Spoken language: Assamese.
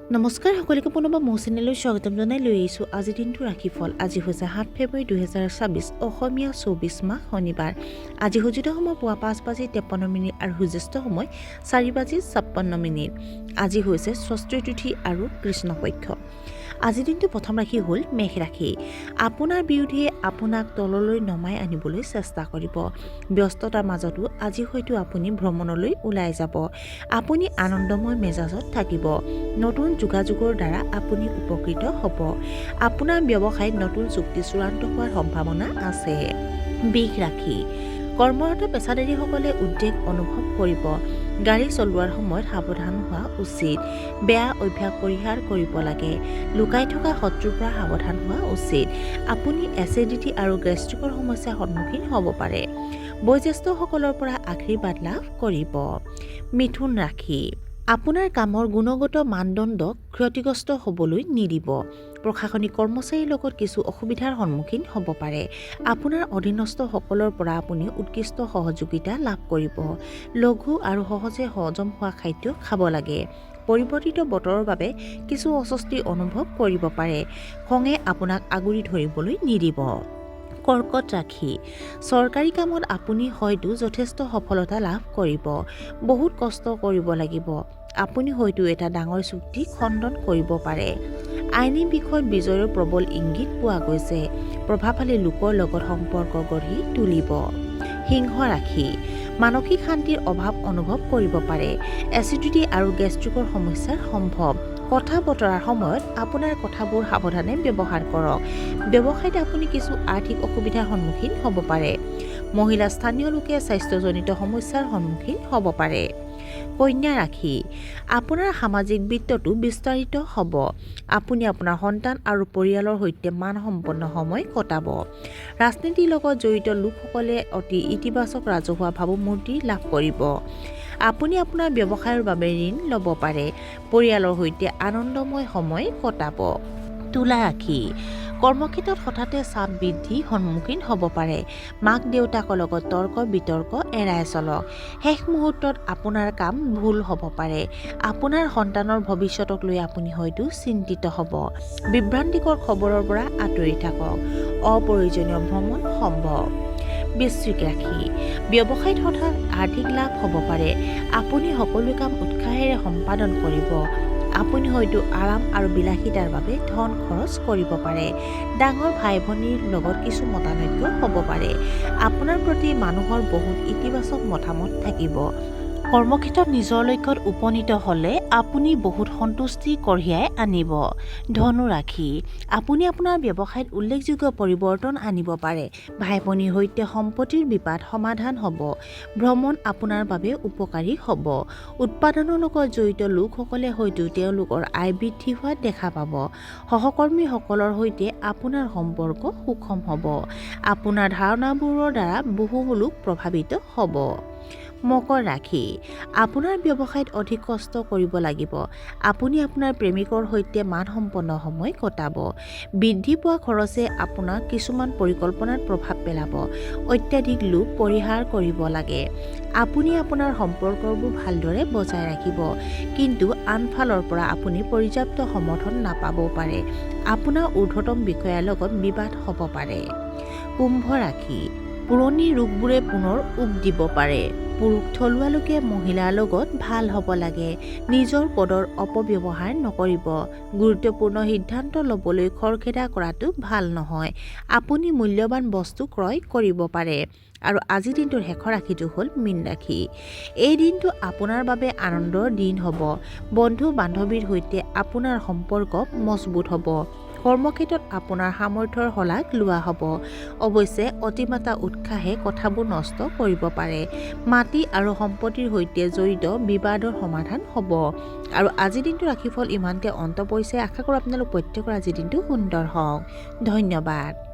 নমস্কাৰ সকলোকে পুনৰবাৰ মোৰ চেনেললৈ স্বাগতম জনাই লৈ আহিছোঁ আজিৰ দিনটো ৰাশিফল। আজি হৈছে 7 ফেব্ৰুৱাৰী 2026 অসমীয়া 24 মাহ শনিবাৰ। আজি সূৰ্যোদয় সময় পুৱা 5:53 আৰু সূৰ্যাস্ত সময় 4:56 আজি হৈছে ষষ্ঠী তিথি আৰু কৃষ্ণপক্ষ। আজিৰ দিনটো প্ৰথম ৰাশি হ'ল মেষ ৰাশি। আপোনাৰ বিৰোধীয়ে আপোনাক তললৈ নমাই আনিবলৈ চেষ্টা কৰিব। ব্যস্ততাৰ মাজতো আজি হয়তো আপুনি ভ্ৰমণলৈ ওলাই যাব। আপুনি আনন্দময় মেজাজত থাকিব। নতুন যোগাযোগৰ দ্বাৰা আপুনি উপকৃত হ'ব। আপোনাৰ ব্যৱসায়ত নতুন চুক্তি চূড়ান্ত হোৱাৰ সম্ভাৱনা আছে। বৃষ ৰাশি। কৰ্মৰত পেছাদাৰীসকলে উদ্বেগ অনুভৱ কৰিব। গাড়ী চলোৱাৰ সময়ত সাৱধান হোৱা উচিত। বেয়া অভ্যাস পৰিহাৰ কৰিব লাগে। লুকাই থকা শত্ৰুৰ পৰা সাৱধান হোৱা উচিত। আপুনি এচিডিটি আৰু গেষ্ট্ৰিকৰ সমস্যাৰ সন্মুখীন হ'ব পাৰে। বয়োজ্যেষ্ঠসকলৰ পৰা আশীৰ্বাদ লাভ কৰিব। মিথুন ৰাশি। আপোনাৰ কামৰ গুণগত মানদণ্ডক ক্ষতিগ্ৰস্ত হ'বলৈ নিদিব। প্ৰশাসনিক কৰ্মচাৰীৰ লগত কিছু অসুবিধাৰ সন্মুখীন হ'ব পাৰে। আপোনাৰ অধীনস্থসকলৰ পৰা আপুনি উৎকৃষ্ট সহযোগিতা লাভ কৰিব। লঘু আৰু সহজে হজম হোৱা খাদ্য খাব লাগে। পৰিৱৰ্তিত বতৰৰ বাবে কিছু অস্বস্তি অনুভৱ কৰিব পাৰে। খঙে আপোনাক আগুৰি ধৰিবলৈ নিদিব। কৰ্কট ৰাশি। চৰকাৰী কামত আপুনি হয়তো যথেষ্ট সফলতা লাভ কৰিব। বহুত কষ্ট কৰিব লাগিব। আপুনি হয়তো এটা ডাঙৰ চুক্তি খণ্ডন কৰিব পাৰে। আইনী বিষয়ত বিজয়ৰ প্ৰবল ইংগিত পোৱা গৈছে। প্ৰভাৱশালী লোকৰ লগত সম্পৰ্ক গঢ়ি তুলিব। সিংহ ৰাশি। মানসিক শান্তিৰ অভাৱ অনুভৱ কৰিব পাৰে। এচিডিটি আৰু গেষ্ট্ৰিকৰ সমস্যাৰ সম্ভৱ। কথা বতৰাৰ সময়ত আপোনাৰ কথাবোৰ সাৱধানে ব্যৱহাৰ কৰক। ব্যৱসায়ত আপুনি কিছু আৰ্থিক অসুবিধাৰ সন্মুখীন হ'ব পাৰে। মহিলা স্থানীয় লোকে স্বাস্থ্যজনিত সমস্যাৰ সন্মুখীন হ'ব পাৰে। কন্যা ৰাশি। আপোনাৰ সামাজিক বৃত্তটো বিস্তাৰিত হ'ব। আপুনি আপোনাৰ সন্তান আৰু পৰিয়ালৰ সৈতে মানসম্পন্ন সময় কটাব। ৰাজনীতিৰ লগত জড়িত লোকসকলে অতি ইতিবাচক ৰাজহুৱা ভাৱমূৰ্তি লাভ কৰিব। আপুনি আপোনাৰ ব্যৱসায়ৰ বাবে ঋণ ল'ব পাৰে। পৰিয়ালৰ সৈতে আনন্দময় সময় কটাব। তুলা ৰাশি। কৰ্মক্ষেত্ৰত হঠাতে চাপ বৃদ্ধিৰ সন্মুখীন হ'ব পাৰে। মাক দেউতাকৰ লগত তৰ্ক বিতৰ্ক এৰাই চলক। শেষ মুহূৰ্তত আপোনাৰ কাম ভুল হ'ব পাৰে। আপোনাৰ সন্তানৰ ভৱিষ্যতক লৈ আপুনি হয়তো চিন্তিত হ'ব। বিভ্ৰান্তিকৰ খবৰৰ পৰা আঁতৰি থাকক। অপ্ৰয়োজনীয় ভ্ৰমণ সম্ভৱ। বৃশ্চিক ৰাশি। ব্যৱসায়ত হঠাৎ আৰ্থিক লাভ হ'ব পাৰে। আপুনি সকলো কাম উৎসাহেৰে সম্পাদন কৰিব। আপুনি হয়তো আৰাম আৰু বিলাসিতাৰ বাবে ধন খৰচ কৰিব পাৰে। ডাঙৰ ভাই ভনীৰ লগত কিছু মতানৈক্য হ'ব পাৰে। আপোনাৰ প্ৰতি মানুহৰ বহুত ইতিবাচক মতামত থাকিব। কৰ্মক্ষেত্ৰত নিজৰ লক্ষ্যত উপনীত হ'লে আপুনি বহুত সন্তুষ্টি কঢ়িয়াই আনিব। ধনু ৰাশি। আপুনি আপোনাৰ ব্যৱসায়ত উল্লেখযোগ্য পৰিৱৰ্তন আনিব পাৰে। ভাই ভনীৰ সৈতে সম্পত্তিৰ বিবাদ সমাধান হ'ব। ভ্ৰমণ আপোনাৰ বাবে উপকাৰী হ'ব। উৎপাদনৰ লগত জড়িত লোকসকলে হয়তো তেওঁলোকৰ আয় বৃদ্ধি হোৱা দেখা পাব। সহকৰ্মীসকলৰ সৈতে আপোনাৰ সম্পৰ্ক সুষম হ'ব। আপোনাৰ ধাৰণাবোৰৰ দ্বাৰা বহু লোক প্ৰভাৱিত হ'ব। মকৰ ৰাশি। আপোনাৰ ব্যৱসায়ত অধিক কষ্ট কৰিব লাগিব। আপুনি আপোনাৰ প্ৰেমিকৰ সৈতে মানসম্পন্ন সময় কটাব। বৃদ্ধি পোৱা খৰচে আপোনাৰ কিছুমান পৰিকল্পনাত প্ৰভাৱ পেলাব। অত্যাধিক লোভ পৰিহাৰ কৰিব লাগে। আপুনি আপোনাৰ সম্পৰ্কবোৰ ভালদৰে বজাই ৰাখিব। কিন্তু আনফালৰ পৰা আপুনি পৰ্যাপ্ত সমৰ্থন নাপাবও পাৰে। আপোনাৰ ঊৰ্ধ্বতম বিষয়াৰ লগত বিবাদ হ'ব পাৰে। কুম্ভ ৰাশি। পুৰণি ৰোগবোৰে পুনৰ উক দিব পাৰে। পুৰুষ থলুৱা লোকে মহিলাৰ লগত ভাল হ'ব লাগে। নিজৰ পদৰ অপব্যৱহাৰ নকৰিব। গুৰুত্বপূৰ্ণ সিদ্ধান্ত ল'বলৈ খৰখেদা কৰাটো ভাল নহয়। আপুনি মূল্যৱান বস্তু ক্ৰয় কৰিব পাৰে। আৰু আজিৰ দিনটোৰ শেষৰ ৰাশিটো হ'ল মীন ৰাশি। এই দিনটো আপোনাৰ বাবে আনন্দৰ দিন হ'ব। বন্ধু বান্ধৱীৰ সৈতে আপোনাৰ সম্পৰ্ক মজবুত হ'ব। কৰ্মক্ষেত্ৰত আপোনাৰ সামৰ্থ্যৰ শলাগ লোৱা হ'ব। অৱশ্যে অতিমাত্ৰা উৎসাহে কথাবোৰ নষ্ট কৰিব পাৰে। মাটি আৰু সম্পত্তিৰ সৈতে জড়িত বিবাদৰ সমাধান হ'ব। আৰু আজিৰ দিনটোৰ ৰাশিফল ইমানতে অন্ত পৰিছে। আশা কৰোঁ আপোনালোক প্ৰত্যেকৰ আজিৰ দিনটো সুন্দৰ হওক। ধন্যবাদ।